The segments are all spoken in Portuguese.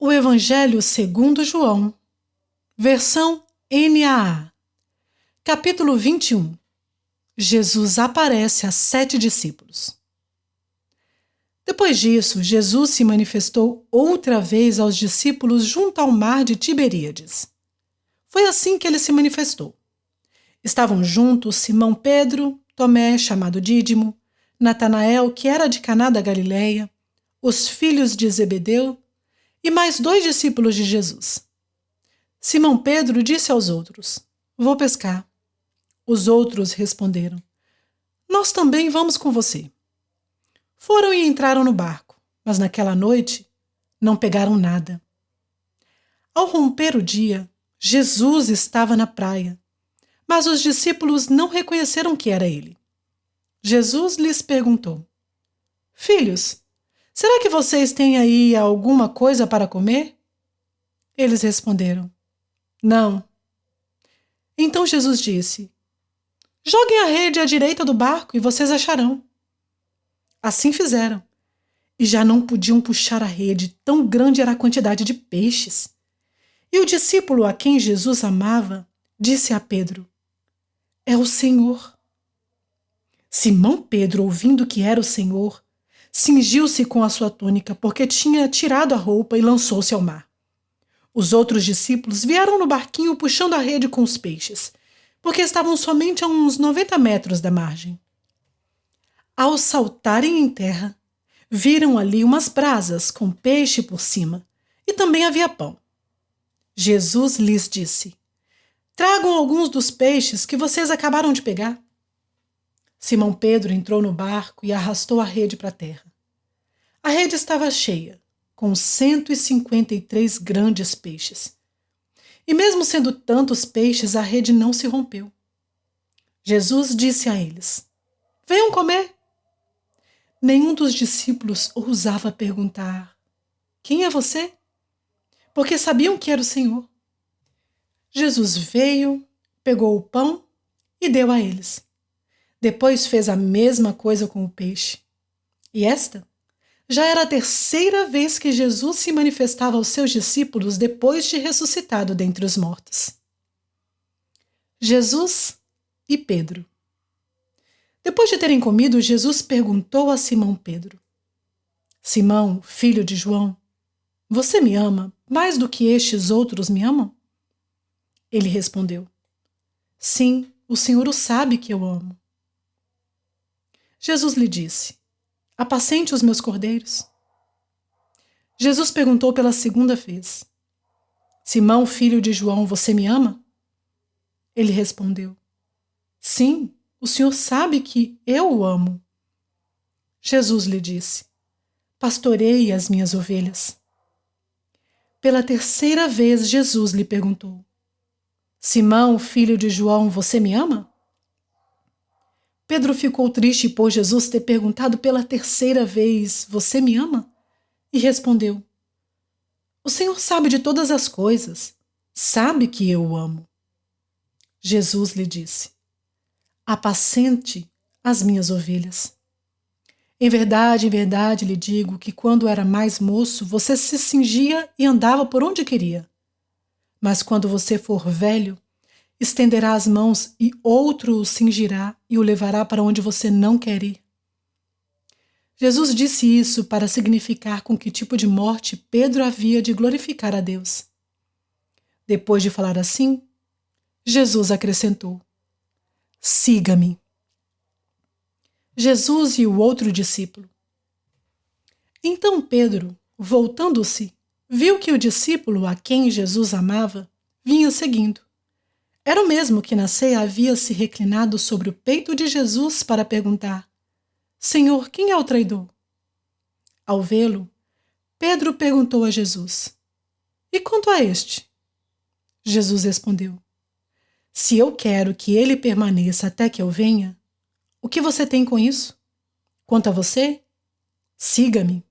O Evangelho segundo João, versão NAA, capítulo 21. Jesus aparece a 7 discípulos. Depois disso, Jesus se manifestou outra vez aos discípulos junto ao mar de Tiberíades. Foi assim que ele se manifestou. Estavam juntos Simão Pedro, Tomé, chamado Dídimo, Natanael, que era de Caná da Galileia, os filhos de Zebedeu e mais 2 discípulos de Jesus. Simão Pedro disse aos outros: "Vou pescar." Os outros responderam: "Nós também vamos com você." Foram e entraram no barco, mas naquela noite não pegaram nada. Ao romper o dia, Jesus estava na praia, mas os discípulos não reconheceram que era ele. Jesus lhes perguntou: "Filhos, será que vocês têm aí alguma coisa para comer?" Eles responderam: "Não." Então Jesus disse: "Joguem a rede à direita do barco e vocês acharão." Assim fizeram, e já não podiam puxar a rede, tão grande era a quantidade de peixes. E o discípulo a quem Jesus amava disse a Pedro: "É o Senhor." Simão Pedro, ouvindo que era o Senhor, cingiu-se com a sua túnica, porque tinha tirado a roupa, e lançou-se ao mar. Os outros discípulos vieram no barquinho puxando a rede com os peixes, porque estavam somente a uns 90 metros da margem. Ao saltarem em terra, viram ali umas brasas com peixe por cima, e também havia pão. Jesus lhes disse: "Tragam alguns dos peixes que vocês acabaram de pegar." Simão Pedro entrou no barco e arrastou a rede para a terra. A rede estava cheia, com 153 grandes peixes. E mesmo sendo tantos peixes, a rede não se rompeu. Jesus disse a eles: "Venham comer." Nenhum dos discípulos ousava perguntar: "Quem é você?" Porque sabiam que era o Senhor. Jesus veio, pegou o pão e deu a eles. Depois fez a mesma coisa com o peixe. E esta já era a 3ª vez que Jesus se manifestava aos seus discípulos depois de ressuscitado dentre os mortos. Jesus e Pedro. Depois de terem comido, Jesus perguntou a Simão Pedro: "Simão, filho de João, você me ama mais do que estes outros me amam?" Ele respondeu: "Sim, o Senhor o sabe que eu amo." Jesus lhe disse: "Apacente os meus cordeiros." Jesus perguntou pela 2ª vez: "Simão, filho de João, você me ama?" Ele respondeu: "Sim, o Senhor sabe que eu o amo." Jesus lhe disse: "Pastoreie as minhas ovelhas." Pela 3ª vez, Jesus lhe perguntou: "Simão, filho de João, você me ama?" Pedro ficou triste por Jesus ter perguntado pela 3ª vez: "Você me ama?" E respondeu: "O Senhor sabe de todas as coisas, sabe que eu o amo." Jesus lhe disse: "Apacente as minhas ovelhas. Em verdade lhe digo que quando era mais moço, você se cingia e andava por onde queria. Mas quando você for velho, estenderá as mãos e outro o cingirá e o levará para onde você não quer ir." Jesus disse isso para significar com que tipo de morte Pedro havia de glorificar a Deus. Depois de falar assim, Jesus acrescentou: "Siga-me." Jesus e o outro discípulo. Então Pedro, voltando-se, viu que o discípulo a quem Jesus amava vinha seguindo. Era o mesmo que na ceia havia se reclinado sobre o peito de Jesus para perguntar: "Senhor, quem é o traidor?" Ao vê-lo, Pedro perguntou a Jesus: "E quanto a este?" Jesus respondeu: "Se eu quero que ele permaneça até que eu venha, o que você tem com isso? Quanto a você, siga-me."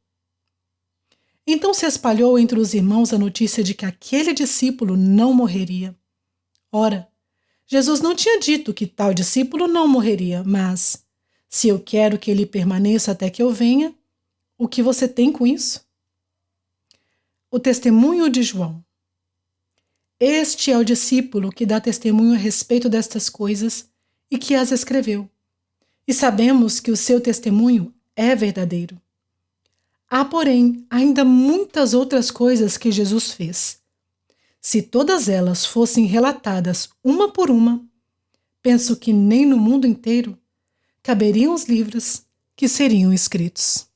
Então se espalhou entre os irmãos a notícia de que aquele discípulo não morreria. Ora, Jesus não tinha dito que tal discípulo não morreria, mas: "Se eu quero que ele permaneça até que eu venha, o que você tem com isso?" O testemunho de João. Este é o discípulo que dá testemunho a respeito destas coisas e que as escreveu. E sabemos que o seu testemunho é verdadeiro. Há, porém, ainda muitas outras coisas que Jesus fez. Se todas elas fossem relatadas uma por uma, penso que nem no mundo inteiro caberiam os livros que seriam escritos.